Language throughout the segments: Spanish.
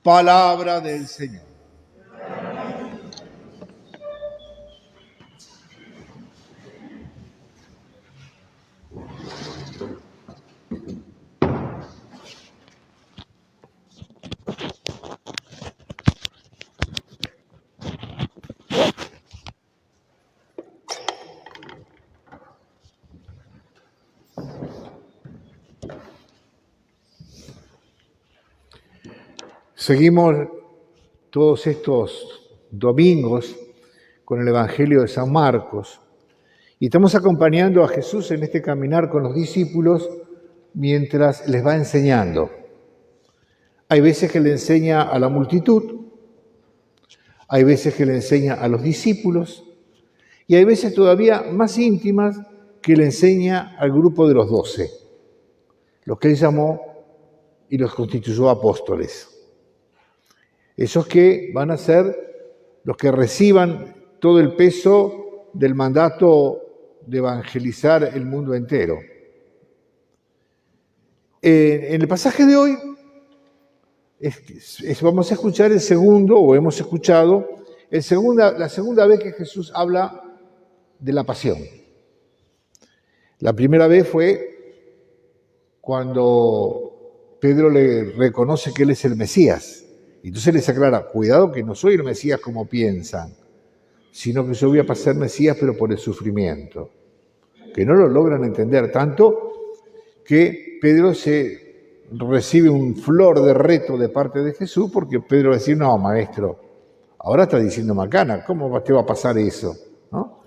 Palabra del Señor. Seguimos todos estos domingos con el Evangelio de San Marcos y estamos acompañando a Jesús en este caminar con los discípulos mientras les va enseñando. Hay veces que le enseña a la multitud, hay veces que le enseña a los discípulos y hay veces todavía más íntimas que le enseña al grupo de los 12, los que él llamó y los constituyó apóstoles. Esos que van a ser los que reciban todo el peso del mandato de evangelizar el mundo entero. En el pasaje de hoy vamos a escuchar hemos escuchado la segunda vez que Jesús habla de la pasión. La primera vez fue cuando Pedro le reconoce que él es el Mesías. Y entonces les aclara, cuidado que no soy el Mesías como piensan, sino que yo voy a pasar Mesías pero por el sufrimiento. Que no lo logran entender, tanto que Pedro recibe un flor de reto de parte de Jesús, porque Pedro va a decir, no, maestro, ahora está diciendo macana, ¿cómo te va a pasar eso? ¿No?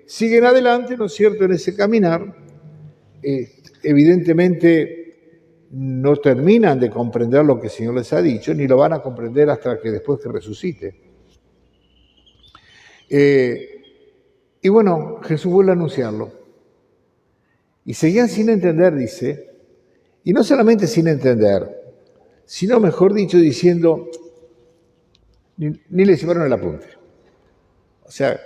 Siguen adelante, ¿no es cierto?, en ese caminar. Evidentemente no terminan de comprender lo que el Señor les ha dicho, ni lo van a comprender hasta que después que resucite. Y bueno, Jesús vuelve a anunciarlo. Y seguían sin entender, dice, y no solamente sin entender, sino mejor dicho, diciendo, ni le llevaron el apunte. O sea,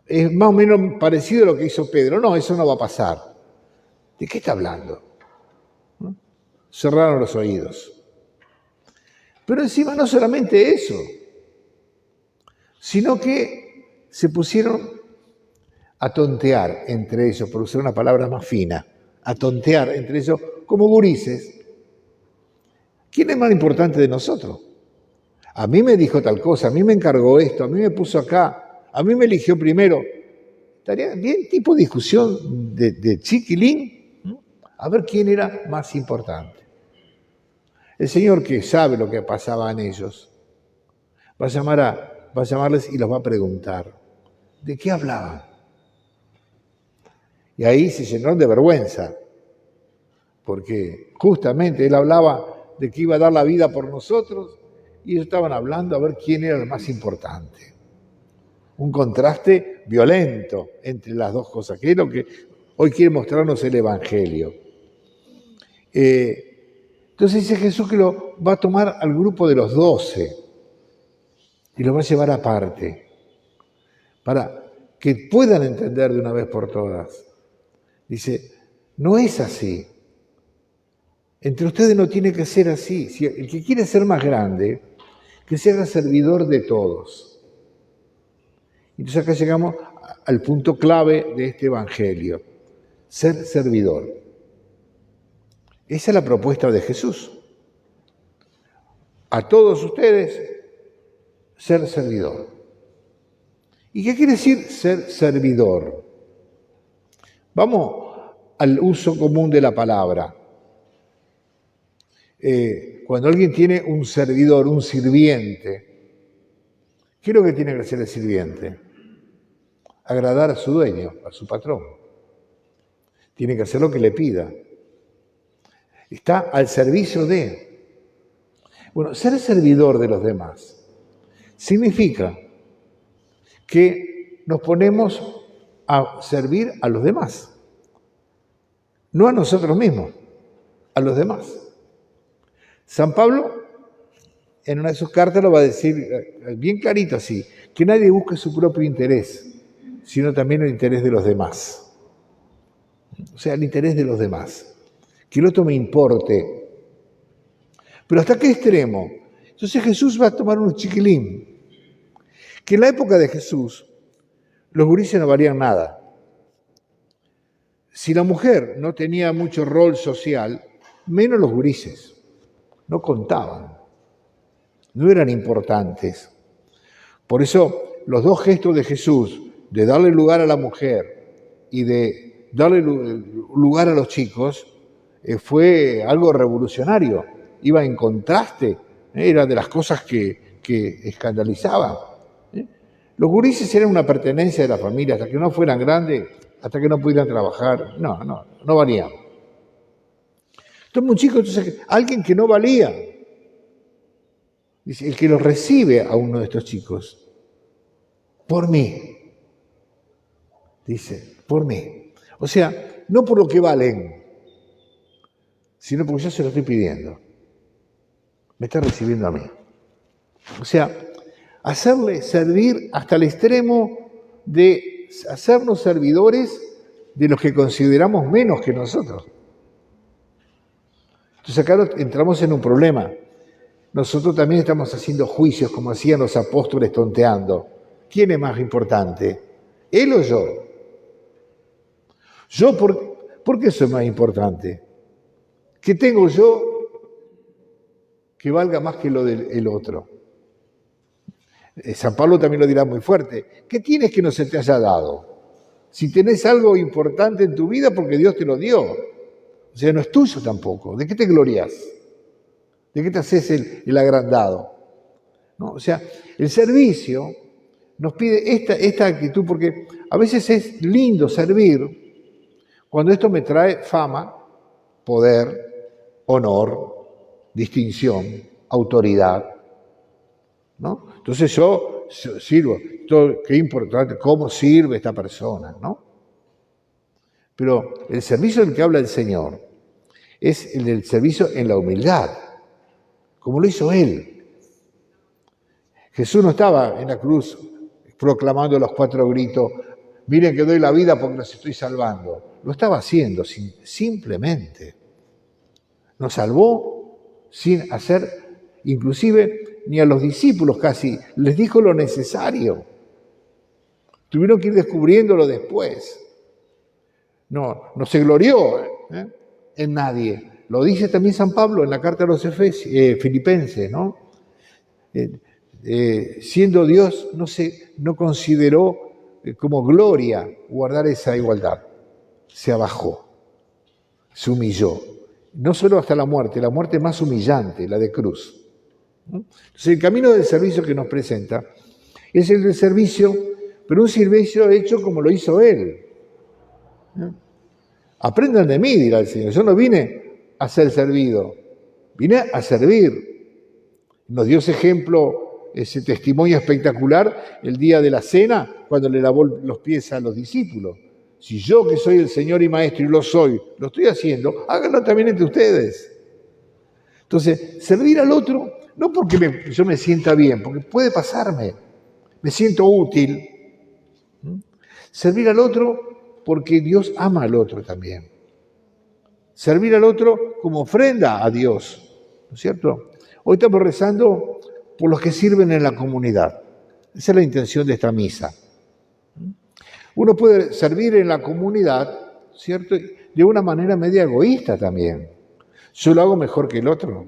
es más o menos parecido a lo que hizo Pedro. No, eso no va a pasar. ¿De qué está hablando? ¿No? Cerraron los oídos. Pero encima no solamente eso, sino que se pusieron a tontear entre ellos, por usar una palabra más fina, a tontear entre ellos como gurises. ¿Quién es más importante de nosotros? A mí me dijo tal cosa, a mí me encargó esto, a mí me puso acá, a mí me eligió primero. Estaría bien tipo discusión de chiquilín, ¿no? A ver quién era más importante. El Señor, que sabe lo que pasaba en ellos, va a llamarles y los va a preguntar, ¿de qué hablaban? Y ahí se llenaron de vergüenza, porque justamente Él hablaba de que iba a dar la vida por nosotros y ellos estaban hablando a ver quién era el más importante. Un contraste violento entre las dos cosas, que es lo que hoy quiere mostrarnos el Evangelio. Entonces dice Jesús que lo va a tomar al grupo de los 12 y lo va a llevar aparte para que puedan entender de una vez por todas. Dice, no es así. Entre ustedes no tiene que ser así. Si el que quiere ser más grande, que se haga servidor de todos. Entonces acá llegamos al punto clave de este Evangelio, ser servidor. Esa es la propuesta de Jesús. A todos ustedes, ser servidor. ¿Y qué quiere decir ser servidor? Vamos al uso común de la palabra. Cuando alguien tiene un servidor, un sirviente, ¿qué es lo que tiene que hacer el sirviente? Agradar a su dueño, a su patrón. Tiene que hacer lo que le pida. Está al servicio de. Bueno, ser servidor de los demás significa que nos ponemos a servir a los demás. No a nosotros mismos, a los demás. San Pablo, en una de sus cartas, lo va a decir bien clarito así, que nadie busque su propio interés, sino también el interés de los demás. O sea, el interés de los demás. Que el otro me importe. Pero ¿hasta qué extremo? Entonces Jesús va a tomar un chiquilín, que en la época de Jesús los gurises no valían nada. Si la mujer no tenía mucho rol social, menos los gurises. No contaban, no eran importantes. Por eso los dos gestos de Jesús, de darle lugar a la mujer y de darle lugar a los chicos, fue algo revolucionario. Iba en contraste, era de las cosas que escandalizaban. Los gurises eran una pertenencia de la familia, hasta que no fueran grandes, hasta que no pudieran trabajar, no valían. Entonces un chico, alguien que no valía, dice, el que lo recibe a uno de estos chicos, por mí, dice, por mí. O sea, no por lo que valen, sino porque yo se lo estoy pidiendo. Me está recibiendo a mí. O sea, hacerle servir hasta el extremo de hacernos servidores de los que consideramos menos que nosotros. Entonces acá entramos en un problema. Nosotros también estamos haciendo juicios como hacían los apóstoles tonteando. ¿Quién es más importante? ¿Él o yo? ¿Yo por qué soy más importante? ¿Qué tengo yo que valga más que lo del otro? San Pablo también lo dirá muy fuerte. ¿Qué tienes que no se te haya dado? Si tenés algo importante en tu vida, porque Dios te lo dio. O sea, no es tuyo tampoco. ¿De qué te glorias? ¿De qué te haces el agrandado? ¿No? O sea, el servicio nos pide esta actitud, porque a veces es lindo servir cuando esto me trae fama, poder, honor, distinción, autoridad, ¿no? Entonces yo sirvo, qué importante, cómo sirve esta persona, ¿no? Pero el servicio del que habla el Señor es el del servicio en la humildad, como lo hizo Él. Jesús no estaba en la cruz proclamando los 4 gritos, miren que doy la vida porque los estoy salvando. Lo estaba haciendo simplemente. Nos salvó sin hacer, inclusive, ni a los discípulos casi, les dijo lo necesario. Tuvieron que ir descubriéndolo después. No se glorió en nadie. Lo dice también San Pablo en la carta a los Filipenses, ¿no? Siendo Dios, no consideró como gloria guardar esa igualdad. Se abajó, se humilló. No solo hasta la muerte más humillante, la de cruz. Entonces, el camino del servicio que nos presenta es el del servicio, pero un servicio hecho como lo hizo Él. Aprendan de mí, dirá el Señor. Yo no vine a ser servido, vine a servir. Nos dio ese ejemplo, ese testimonio espectacular el día de la cena, cuando le lavó los pies a los discípulos. Si yo, que soy el Señor y Maestro, y lo soy, lo estoy haciendo, háganlo también entre ustedes. Entonces, servir al otro, no porque yo me sienta bien, porque puede pasarme, me siento útil. Servir al otro porque Dios ama al otro también. Servir al otro como ofrenda a Dios, ¿no es cierto? Hoy estamos rezando por los que sirven en la comunidad. Esa es la intención de esta misa. Uno puede servir en la comunidad, ¿cierto? De una manera media egoísta también. Yo lo hago mejor que el otro.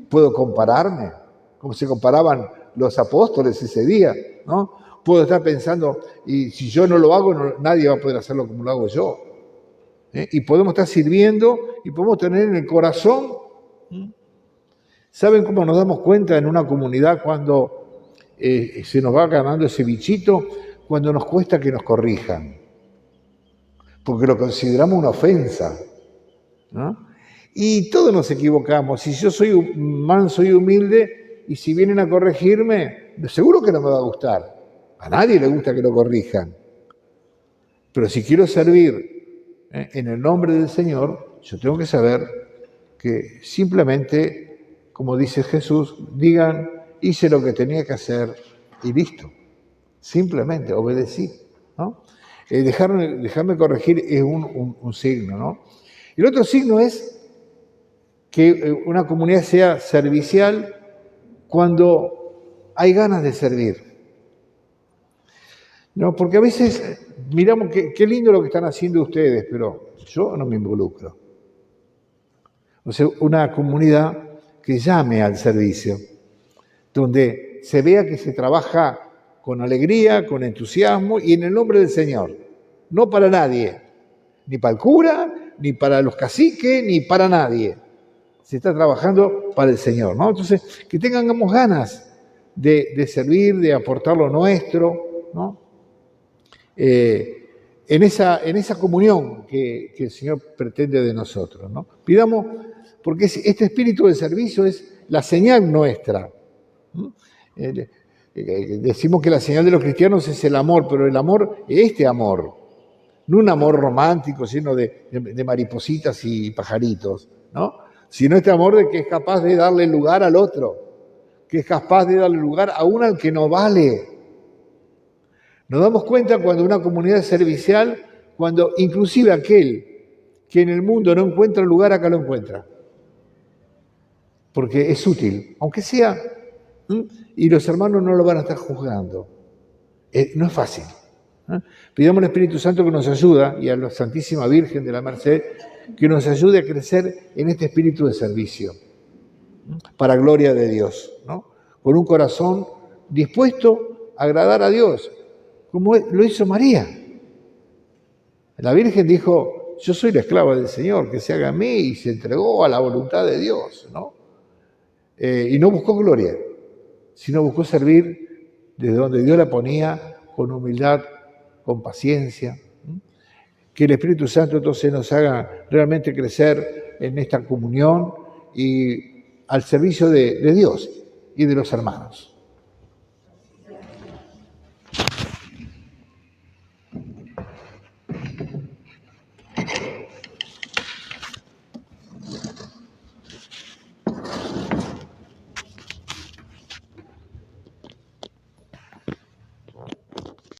Puedo compararme, como se comparaban los apóstoles ese día, ¿no? Puedo estar pensando, y si yo no lo hago, nadie va a poder hacerlo como lo hago yo. Y podemos estar sirviendo y podemos tener en el corazón. ¿Saben cómo nos damos cuenta en una comunidad cuando se nos va ganando ese bichito? Cuando nos cuesta que nos corrijan, porque lo consideramos una ofensa, ¿no? Y todos nos equivocamos. Si yo soy manso y humilde, y si vienen a corregirme, seguro que no me va a gustar. A nadie le gusta que lo corrijan. Pero si quiero servir en el nombre del Señor, yo tengo que saber que simplemente, como dice Jesús, digan, hice lo que tenía que hacer y listo. Simplemente obedecí, ¿no? Dejarme corregir es un signo, ¿no? El otro signo es que una comunidad sea servicial cuando hay ganas de servir. No, porque a veces miramos qué lindo lo que están haciendo ustedes, pero yo no me involucro. O sea, una comunidad que llame al servicio, donde se vea que se trabaja con alegría, con entusiasmo y en el nombre del Señor. No para nadie, ni para el cura, ni para los caciques, ni para nadie. Se está trabajando para el Señor, ¿no? Entonces, que tengamos ganas de servir, de aportar lo nuestro, ¿no? En esa comunión que el Señor pretende de nosotros, ¿no? Pidamos, porque este espíritu de servicio es la señal nuestra. Decimos que la señal de los cristianos es el amor, pero el amor es este amor, no un amor romántico lleno de maripositas y pajaritos, ¿no? Sino este amor de que es capaz de darle lugar al otro, que es capaz de darle lugar aún al que no vale. Nos damos cuenta cuando una comunidad es servicial, cuando inclusive aquel que en el mundo no encuentra lugar, acá lo encuentra. Porque es útil, aunque sea, y los hermanos no lo van a estar juzgando. No es fácil. Pidamos al Espíritu Santo que nos ayude, y a la Santísima Virgen de la Merced, que nos ayude a crecer en este espíritu de servicio, para gloria de Dios, ¿no? Con un corazón dispuesto a agradar a Dios, como lo hizo María. La Virgen dijo, yo soy la esclava del Señor, que se haga en mí, y se entregó a la voluntad de Dios, ¿no? Y no buscó gloria, sino buscó servir desde donde Dios la ponía, con humildad, con paciencia. Que el Espíritu Santo entonces nos haga realmente crecer en esta comunión y al servicio de Dios y de los hermanos.